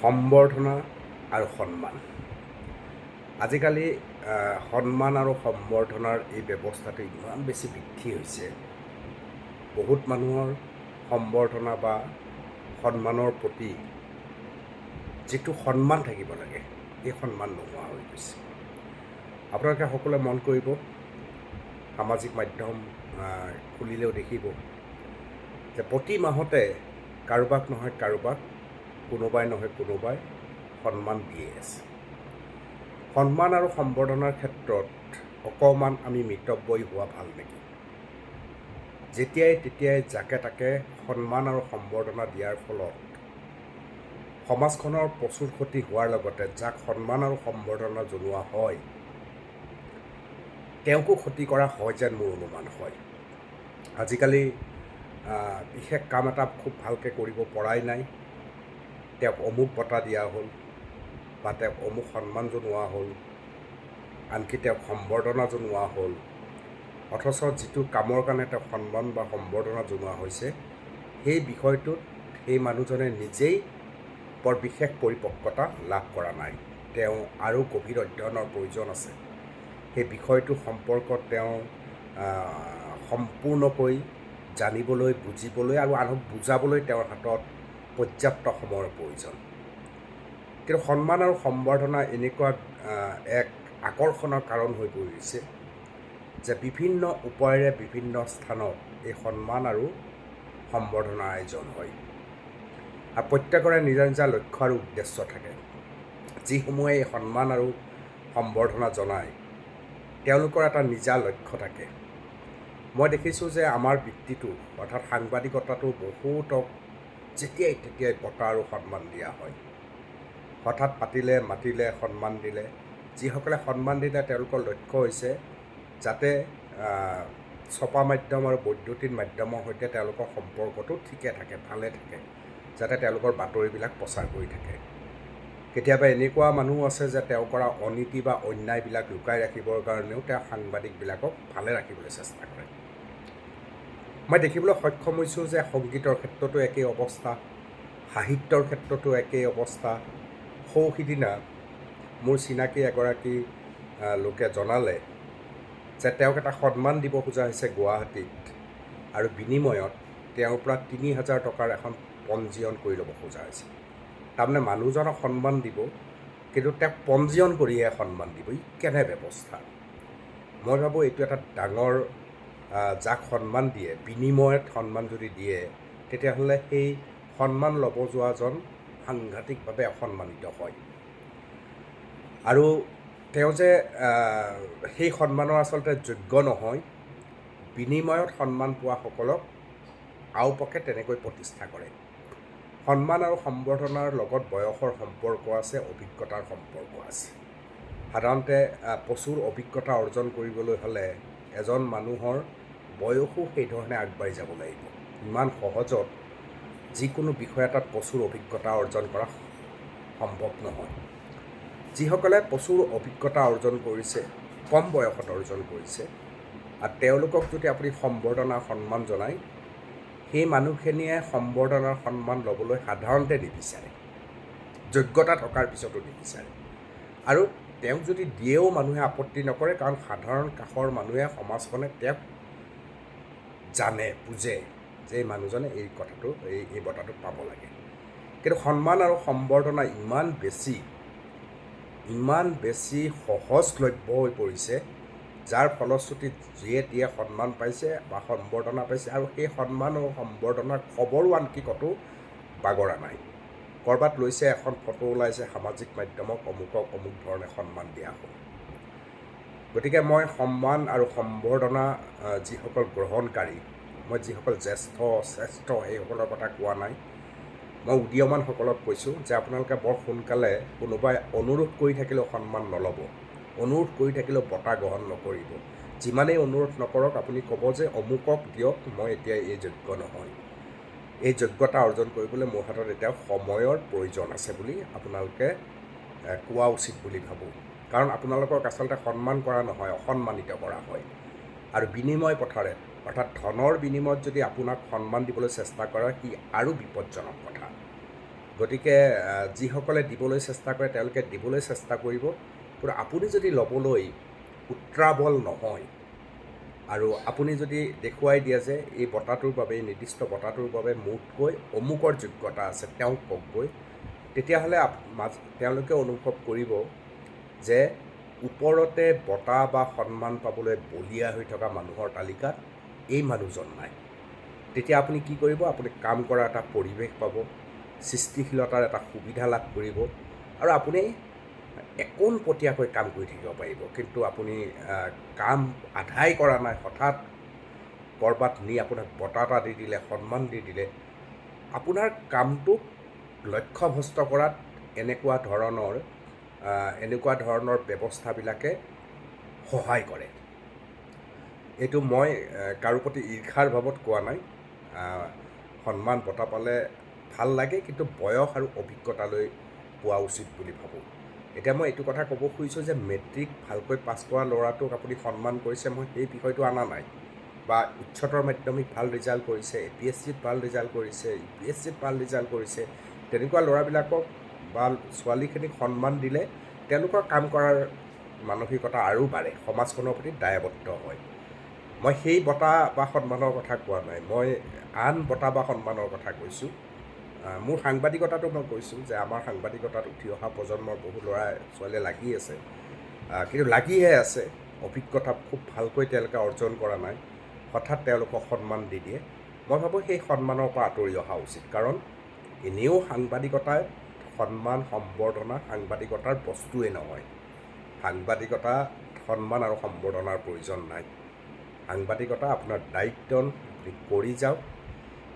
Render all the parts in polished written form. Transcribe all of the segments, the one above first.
সম্বৰ্ধনা আৰু সন্মান। আজিকালি সন্মান আৰু সম্বৰ্ধনাৰ এই ব্যৱস্থাটো ইমান বেছি বৃদ্ধি হৈছে। বহুত মানুহৰ সম্বৰ্ধনা বা সন্মানৰ প্ৰতি যিটো সন্মান থাকিব লাগে, এই সন্মান নোহোৱা হৈ গৈছে। আপোনালোকে সকলোৱে মন কৰিব, সামাজিক মাধ্যম খুলিলেও দেখিব যে প্ৰতি মাহতে কাৰোবাক নহয় কাৰোবাক, কোনোবাই নহয় কোনোবাই সন্মান দিয়ে আছে। সন্মান আৰু সম্বৰ্ধনাৰ ক্ষেত্ৰত অকণমান আমি মিতব্যয়ী হোৱা ভাল নেকি? যেতিয়াই তেতিয়াই যাকে তাকে সন্মান আৰু সম্বৰ্ধনা দিয়াৰ ফলত সমাজখনৰ প্ৰচুৰ ক্ষতি হোৱাৰ লগতে যাক সন্মান আৰু সম্বৰ্ধনা জনোৱা হয় তেওঁকো ক্ষতি কৰা হয় যেন মোৰ অনুমান হয়। আজিকালি বিশেষ কাম এটা খুব ভালকৈ কৰিব পৰাই নাই, তেওঁক অমুক বঁটা দিয়া হ'ল বা তেওঁক অমুক সন্মান জনোৱা হ'ল, আনকি তেওঁক সম্বৰ্ধনা জনোৱা হ'ল, অথচ যিটো কামৰ কাৰণে তেওঁক সন্মান বা সম্বৰ্ধনা জনোৱা হৈছে সেই বিষয়টোত সেই মানুহজনে নিজেই বৰ বিশেষ পৰিপক্কতা লাভ কৰা নাই। তেওঁ আৰু গভীৰ অধ্যয়নৰ প্ৰয়োজন আছে। সেই বিষয়টো সম্পৰ্কত তেওঁ সম্পূৰ্ণকৈ জানিবলৈ, বুজিবলৈ আৰু আনক বুজাবলৈ তেওঁৰ হাতত পৰ্যাপ্ত সময়ৰ প্ৰয়োজন। কিন্তু সন্মান আৰু সম্বৰ্ধনা এনেকুৱা এক আকৰ্ষণৰ কাৰণ হৈ পৰিছে যে বিভিন্ন উপায়েৰে বিভিন্ন স্থানত এই সন্মান আৰু সম্বৰ্ধনাৰ আয়োজন হয়। আৰু প্ৰত্যেকৰে নিজা নিজা লক্ষ্য আৰু উদ্দেশ্য থাকে। যিসমূহে এই সন্মান আৰু সম্বৰ্ধনা জনায় তেওঁলোকৰ এটা নিজা লক্ষ্য থাকে। মই দেখিছোঁ যে আমাৰ বৃত্তিটো অৰ্থাৎ সাংবাদিকতাটো বহুতক যেতিয়াই তেতিয়াই বঁটা আৰু সন্মান দিয়া হয়। হঠাৎ মাতিলে সন্মান দিলে। যিসকলে সন্মান দিলে তেওঁলোকৰ লক্ষ্য হৈছে যাতে ছপা মাধ্যম আৰু বৈদ্যুতিন মাধ্যমৰ সৈতে তেওঁলোকৰ সম্পৰ্কটো ঠিকে থাকে, ভালে থাকে, যাতে তেওঁলোকৰ বাতৰিবিলাক প্ৰচাৰ কৰি থাকে। কেতিয়াবা এনেকুৱা মানুহ আছে যে তেওঁ কৰা অনীতি বা অন্যায়বিলাক লুকাই ৰাখিবৰ কাৰণেও তেওঁ সাংবাদিকবিলাকক ভালে ৰাখিবলৈ চেষ্টা কৰে। মই দেখিবলৈ সক্ষম হৈছোঁ যে সংগীতৰ ক্ষেত্ৰতো একেই অৱস্থা, সাহিত্যৰ ক্ষেত্ৰতো একেই অৱস্থা। সিদিনা মোৰ চিনাকি এগৰাকী লোকে জনালে যে তেওঁক এটা সন্মান দিব খোজা হৈছে গুৱাহাটীত, আৰু বিনিময়ত তেওঁৰ পৰা ৩,০০০ টকাৰ এখন পঞ্জীয়ন কৰি ল'ব খোজা হৈছে। তাৰমানে মানুহজনক সন্মান দিব, কিন্তু তেওঁক পঞ্জীয়ন কৰিহে সন্মান দিব। ই কেনে ব্যৱস্থা? মই ভাবোঁ এইটো এটা ডাঙৰ, যাক সন্মান দিয়ে বিনিময়ত সন্মান যদি দিয়ে তেতিয়াহ'লে সেই সন্মান ল'ব যোৱাজন সাংঘাতিকভাৱে অসন্মানিত হয়। আৰু তেওঁ যে সেই সন্মানৰ আচলতে যোগ্য নহয়, বিনিময়ত সন্মান পোৱাসকলক আওপকে তেনেকৈ প্ৰতিষ্ঠা কৰে। সন্মান আৰু সম্বৰ্ধনাৰ লগত বয়সৰ সম্পৰ্ক আছে, অভিজ্ঞতাৰ সম্পৰ্ক আছে। সাধাৰণতে প্ৰচুৰ অভিজ্ঞতা অৰ্জন কৰিবলৈ হ'লে এজন মানুহৰ বয়সো সেইধৰণে আগবাঢ়ি যাব লাগিব। ইমান সহজত যিকোনো বিষয় এটাত প্ৰচুৰ অভিজ্ঞতা অৰ্জন কৰা সম্ভৱ নহয়। যিসকলে প্ৰচুৰ অভিজ্ঞতা অৰ্জন কৰিছে, কম বয়সত অৰ্জন কৰিছে, আৰু তেওঁলোকক যদি আপুনি সম্বৰ্ধনা সন্মান জনায়, সেই মানুহখিনিয়ে সম্বৰ্ধনাৰ সন্মান ল'বলৈ সাধাৰণতে নিবিচাৰে, যোগ্যতা থকাৰ পিছতো নিবিচাৰে। আৰু তেওঁক যদি দিয়েও মানুহে আপত্তি নকৰে, কাৰণ সাধাৰণ কাষৰ মানুহে, সমাজখনে তেওঁক জানে, বুজে যে এই মানুহজনে এই কথাটো এই বঁটাটো পাব লাগে। কিন্তু সন্মান আৰু সম্বৰ্ধনা ইমান বেছি সহজলভ্য হৈ পৰিছে, যাৰ ফলশ্ৰুতিত যিয়ে তিয়ে সন্মান পাইছে বা সম্বৰ্ধনা পাইছে, আৰু সেই সন্মান আৰু সম্বৰ্ধনাৰ খবৰো আনকি ক'তো বাগৰা নাই। ক'ৰবাত লৈছে, এখন ফটো ওলাইছে সামাজিক মাধ্যমত, অমুক ধৰণে সন্মান দিয়া হ'ল। গতিকে মই সন্মান আৰু সম্বৰ্ধনা যিসকল গ্ৰহণকাৰী, মই যিসকল জ্যেষ্ঠ শ্ৰেষ্ঠ সেইসকলৰ কথা কোৱা নাই, মই উদীয়মানসকলক কৈছোঁ যে আপোনালোকে বৰ সোনকালে কোনোবাই অনুৰোধ কৰি থাকিলেও সন্মান নল'ব, অনুৰোধ কৰি থাকিলেও বঁটা গ্ৰহণ নকৰিব। যিমানেই অনুৰোধ নকৰক, আপুনি ক'ব যে অমুকক দিয়ক, মই এতিয়া এই যোগ্য নহয়, এই যোগ্যতা অৰ্জন কৰিবলৈ মোৰ হাতত এতিয়া সময়ৰ প্ৰয়োজন আছে বুলি আপোনালোকে কোৱা উচিত বুলি ভাবোঁ। কাৰণ আপোনালোকক আচলতে সন্মান কৰা নহয়, অসন্মানিত কৰা হয়। আৰু বিনিময় পথাৰে, অৰ্থাৎ ধনৰ বিনিময়ত যদি আপোনাক সন্মান দিবলৈ চেষ্টা কৰে, সি আৰু বিপদজনক কথা। গতিকে যিসকলে দিবলৈ চেষ্টা কৰে তেওঁলোকে দিবলৈ চেষ্টা কৰিব, কিন্তু আপুনি যদি ল'বলৈ উত্ৰাৱল নহয় আৰু আপুনি যদি দেখুৱাই দিয়ে যে এই বঁটাটোৰ বাবে, এই নিৰ্দিষ্ট বঁটাটোৰ বাবে মোতকৈ অমুকৰ যোগ্যতা আছে, তেওঁক কওকগৈ, তেতিয়াহ'লে তেওঁলোকে অনুভৱ কৰিব যে ওপৰতে বঁটা বা সন্মান পাবলৈ বলিয়া হৈ থকা মানুহৰ তালিকাত এই মানুহজন নাই। তেতিয়া আপুনি কি কৰিব? আপুনি কাম কৰাৰ এটা পৰিৱেশ পাব, সৃষ্টিশীলতাৰ এটা সুবিধা লাভ কৰিব আৰু আপুনি একোনপটীয়াকৈ কাম কৰি থাকিব পাৰিব। কিন্তু আপুনি কাম আধাই কৰা নাই, হঠাৎ ক'ৰবাত নি আপোনাক বঁটা এটা দি দিলে, সন্মান দি দিলে, আপোনাৰ কামটোক লক্ষ্যভ্ৰষ্ট কৰাত এনেকুৱা ধৰণৰ ব্যৱস্থাবিলাকে সহায় কৰে। এইটো মই কাৰো প্ৰতি ঈৰ্ষাৰ ভাৱত কোৱা নাই। সন্মান বঁটা পালে ভাল লাগে, কিন্তু বয়স আৰু অভিজ্ঞতালৈ পোৱা উচিত বুলি ভাবোঁ। এতিয়া মই এইটো কথা ক'ব খুজিছোঁ যে মেট্ৰিক ভালকৈ পাছ কৰা ল'ৰাটোক আপুনি সন্মান কৰিছে, মই সেই বিষয়টো অনা নাই। বা উচ্চতৰ মাধ্যমিক ভাল ৰিজাল্ট কৰিছে, APSCত ভাল ৰিজাল্ট কৰিছে, UPSCত ভাল ৰিজাল্ট কৰিছে, তেনেকুৱা ল'ৰাবিলাকক বা ছোৱালীখিনিক সন্মান দিলে তেওঁলোকৰ কাম কৰাৰ মানসিকতা আৰু বাঢ়ে, সমাজখনৰ প্ৰতি দায়বদ্ধ হয়। মই সেই বঁটা বা সন্মানৰ কথা কোৱা নাই, মই আন বঁটা বা সন্মানৰ কথা কৈছোঁ। মোৰ সাংবাদিকতাটো মই কৈছোঁ যে আমাৰ সাংবাদিকতাত উঠি অহা প্ৰজন্মৰ বহু ল'ৰা ছোৱালীয়ে লাগি আছে, কিন্তু লাগিহে আছে, অভিজ্ঞতা খুব ভালকৈ তেওঁলোকে অৰ্জন কৰা নাই, হঠাৎ তেওঁলোকক সন্মান দি দিয়ে। মই ভাবোঁ সেই সন্মানৰ পৰা আঁতৰি অহা উচিত, কাৰণ এনেও সাংবাদিকতাই সন্মান সম্বৰ্ধনা সাংবাদিকতাৰ বস্তুৱেই নহয়। সাংবাদিকতা সন্মান আৰু সম্বৰ্ধনাৰ প্ৰয়োজন নাই। সাংবাদিকতা আপোনাৰ দায়িত্ব, আপুনি কৰি যাওক,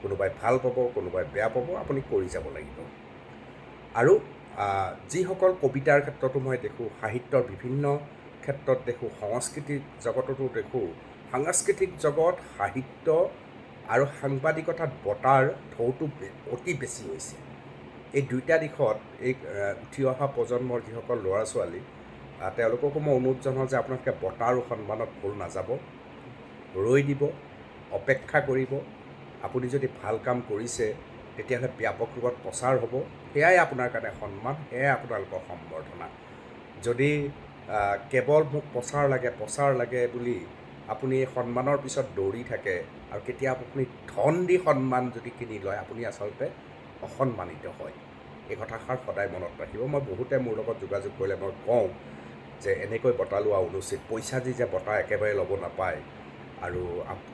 কোনোবাই ভাল পাব, কোনোবাই বেয়া পাব, আপুনি কৰি যাব লাগিব। আৰু যিসকল কবিতাৰ ক্ষেত্ৰতো মই দেখোঁ, সাহিত্যৰ বিভিন্ন ক্ষেত্ৰত দেখোঁ, সংস্কৃতিক জগততো দেখোঁ, সাংস্কৃতিক জগত, সাহিত্য আৰু সাংবাদিকতাত বঁটাৰ ঢৌটো অতি বেছি হৈছে। এই দুইটা দিশত এই উঠি অহা প্ৰজন্মৰ যিসকল ল'ৰা ছোৱালী, তেওঁলোককো মই অনুৰোধ জনাওঁ যে আপোনালোকে বঁটা আৰু সন্মানত ভুল নাযাব, ৰৈ দিব, অপেক্ষা কৰিব। আপুনি যদি ভাল কাম কৰিছে তেতিয়াহ'লে ব্যাপক ৰূপত প্ৰচাৰ হ'ব, সেয়াই আপোনাৰ কাৰণে সন্মান, সেয়াই আপোনালোকৰ সম্বৰ্ধনা। যদি কেৱল মোক প্ৰচাৰ লাগে বুলি আপুনি সন্মানৰ পিছত দৌৰি থাকে আৰু কেতিয়া আপুনি ধন দি সন্মান যদি কিনি লয়, আপুনি আচলতে অসন্মানিত হয়। এই কথাষাৰ সদায় মনত ৰাখিব। মই বহুতে মোৰ লগত যোগাযোগ কৰিলে মই কওঁ যে এনেকৈ বঁটা লোৱা অনুচিত, পইচা দি যে বঁটা একেবাৰে ল'ব নাপায়, আৰু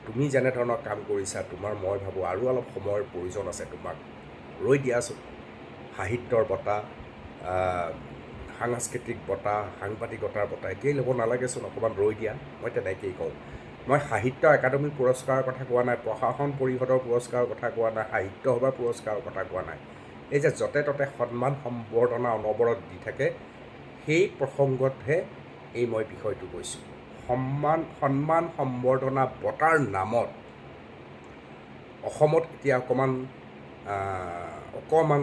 তুমি যেনেধৰণৰ কাম কৰিছা, মই ভাবোঁ আৰু অলপ সময়ৰ প্ৰয়োজন আছে, তোমাক ৰৈ দিয়াচোন। সাহিত্যৰ বঁটা, সাংস্কৃতিক বঁটা, সাংবাদিকতাৰ বঁটা এতিয়াই ল'ব নালাগেচোন, অকণমান ৰৈ দিয়া, মই তেনেকেই কওঁ। মই সাহিত্য একাডেমী পুৰস্কাৰৰ কথা কোৱা নাই, প্ৰশাসন পৰিষদৰ পুৰস্কাৰৰ কথা কোৱা নাই, সাহিত্য সভাৰ পুৰস্কাৰৰ কথা কোৱা নাই। এই যে য'তে ত'তে সন্মান সম্বৰ্ধনা অনবৰত দি থাকে, সেই প্ৰসংগতহে এই মই বিষয়টো কৈছোঁ। সন্মান সম্বৰ্ধনা বঁটাৰ নামত অসমত এতিয়া অকণমান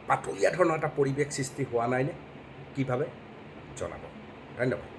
পাতলীয়া ধৰণৰ এটা পৰিৱেশ সৃষ্টি হোৱা নাইনে? কি ভাবে জনাব। ধন্যবাদ।